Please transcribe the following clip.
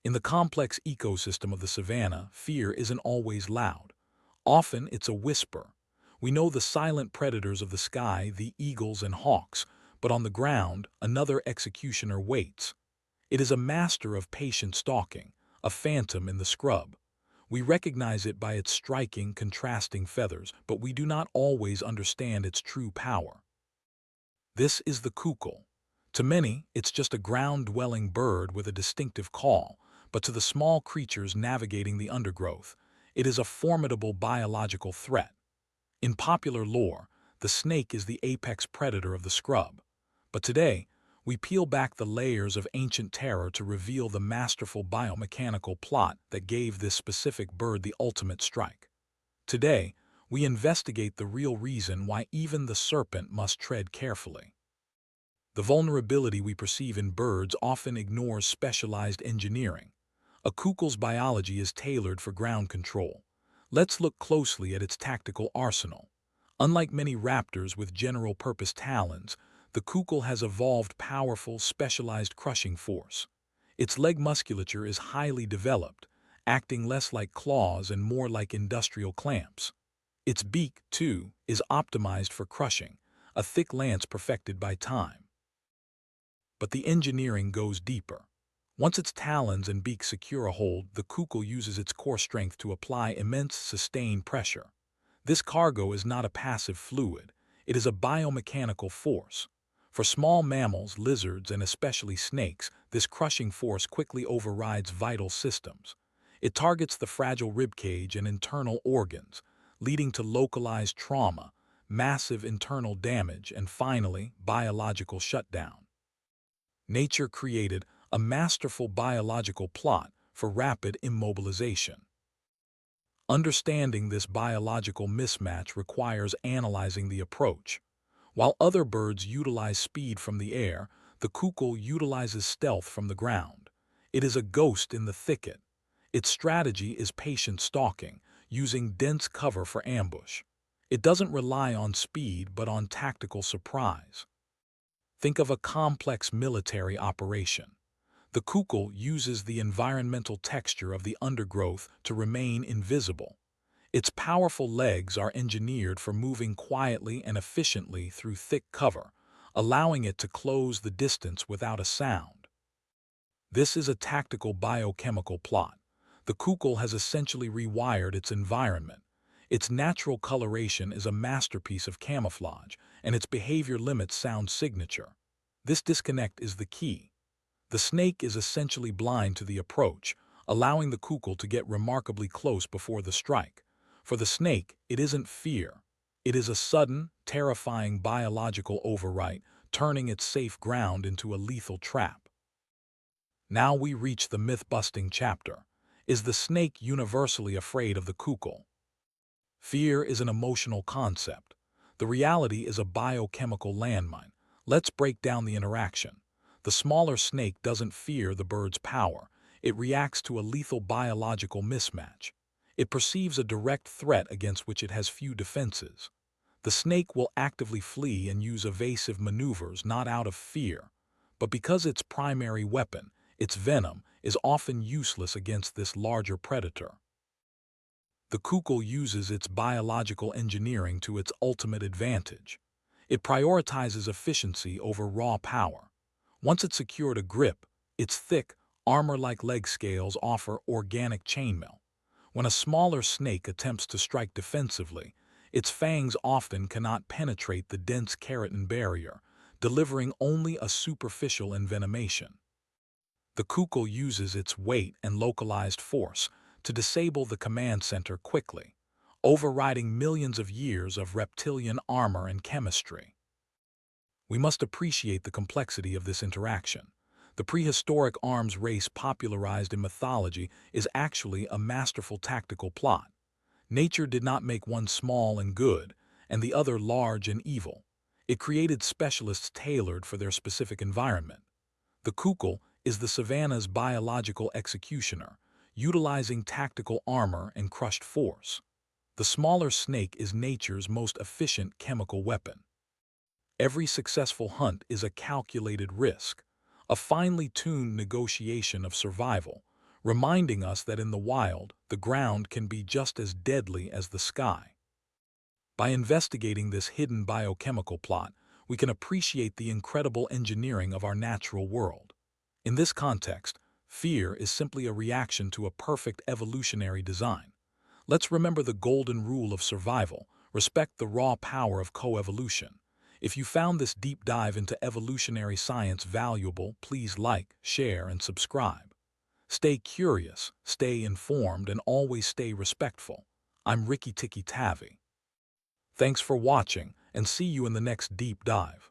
In the complex ecosystem of the savanna, fear isn't always loud. Often it's a whisper. We know the silent predators of the sky, the eagles and hawks, but on the ground, another executioner waits. It is a master of patient stalking, a phantom in the scrub. We recognize it by its striking, contrasting feathers, but we do not always understand its true power. This is the Coucal. To many, it's just a ground-dwelling bird with a distinctive call, but to the small creatures navigating the undergrowth, it is a formidable biological threat. In popular lore, the snake is the apex predator of the scrub. But today, we peel back the layers of ancient terror to reveal the masterful biomechanical plot that gave this specific bird the ultimate strike. Today, we investigate the real reason why even the serpent must tread carefully. The vulnerability we perceive in birds often ignores specialized engineering. A Coucal's biology is tailored for ground control. Let's look closely at its tactical arsenal. Unlike many raptors with general-purpose talons, the Coucal has evolved powerful, specialized crushing force. Its leg musculature is highly developed, acting less like claws and more like industrial clamps. Its beak, too, is optimized for crushing, a thick lance perfected by time. But the engineering goes deeper. Once its talons and beak secure a hold, the Coucal uses its core strength to apply immense sustained pressure. This cargo is not a passive fluid, it is a biomechanical force. For small mammals, lizards, and especially snakes, this crushing force quickly overrides vital systems. It targets the fragile ribcage and internal organs, leading to localized trauma, massive internal damage, and finally, biological shutdown. Nature created a masterful biological plot for rapid immobilization. Understanding this biological mismatch requires analyzing the approach. While other birds utilize speed from the air, the Coucal utilizes stealth from the ground. It is a ghost in the thicket. Its strategy is patient stalking, using dense cover for ambush. It doesn't rely on speed but on tactical surprise. Think of a complex military operation. The Coucal uses the environmental texture of the undergrowth to remain invisible. Its powerful legs are engineered for moving quietly and efficiently through thick cover, allowing it to close the distance without a sound. This is a tactical biochemical plot. The Coucal has essentially rewired its environment. Its natural coloration is a masterpiece of camouflage, and its behavior limits sound signature. This disconnect is the key. The snake is essentially blind to the approach, allowing the Coucal to get remarkably close before the strike. For the snake, it isn't fear. It is a sudden, terrifying biological overwrite, turning its safe ground into a lethal trap. Now we reach the myth-busting chapter. Is the snake universally afraid of the Coucal? Fear is an emotional concept. The reality is a biochemical landmine. Let's break down the interaction. The smaller snake doesn't fear the bird's power. It reacts to a lethal biological mismatch. It perceives a direct threat against which it has few defenses. The snake will actively flee and use evasive maneuvers not out of fear, but because its primary weapon, its venom, is often useless against this larger predator. The Coucal uses its biological engineering to its ultimate advantage. It prioritizes efficiency over raw power. Once it's secured a grip, its thick, armor-like leg scales offer organic chainmail. When a smaller snake attempts to strike defensively, its fangs often cannot penetrate the dense keratin barrier, delivering only a superficial envenomation. The Coucal uses its weight and localized force to disable the command center quickly, overriding millions of years of reptilian armor and chemistry. We must appreciate the complexity of this interaction. The prehistoric arms race popularized in mythology is actually a masterful tactical plot. Nature did not make one small and good, and the other large and evil. It created specialists tailored for their specific environment. The Coucal is the savanna's biological executioner, utilizing tactical armor and crushed force. The smaller snake is nature's most efficient chemical weapon. Every successful hunt is a calculated risk, a finely tuned negotiation of survival, reminding us that in the wild, the ground can be just as deadly as the sky. By investigating this hidden biochemical plot, we can appreciate the incredible engineering of our natural world. In this context, fear is simply a reaction to a perfect evolutionary design. Let's remember the golden rule of survival: respect the raw power of coevolution. If you found this deep dive into evolutionary science valuable, please like, share, and subscribe. Stay curious, stay informed, and always stay respectful. I'm Ricky Tikki Tavi. Thanks for watching, and see you in the next deep dive.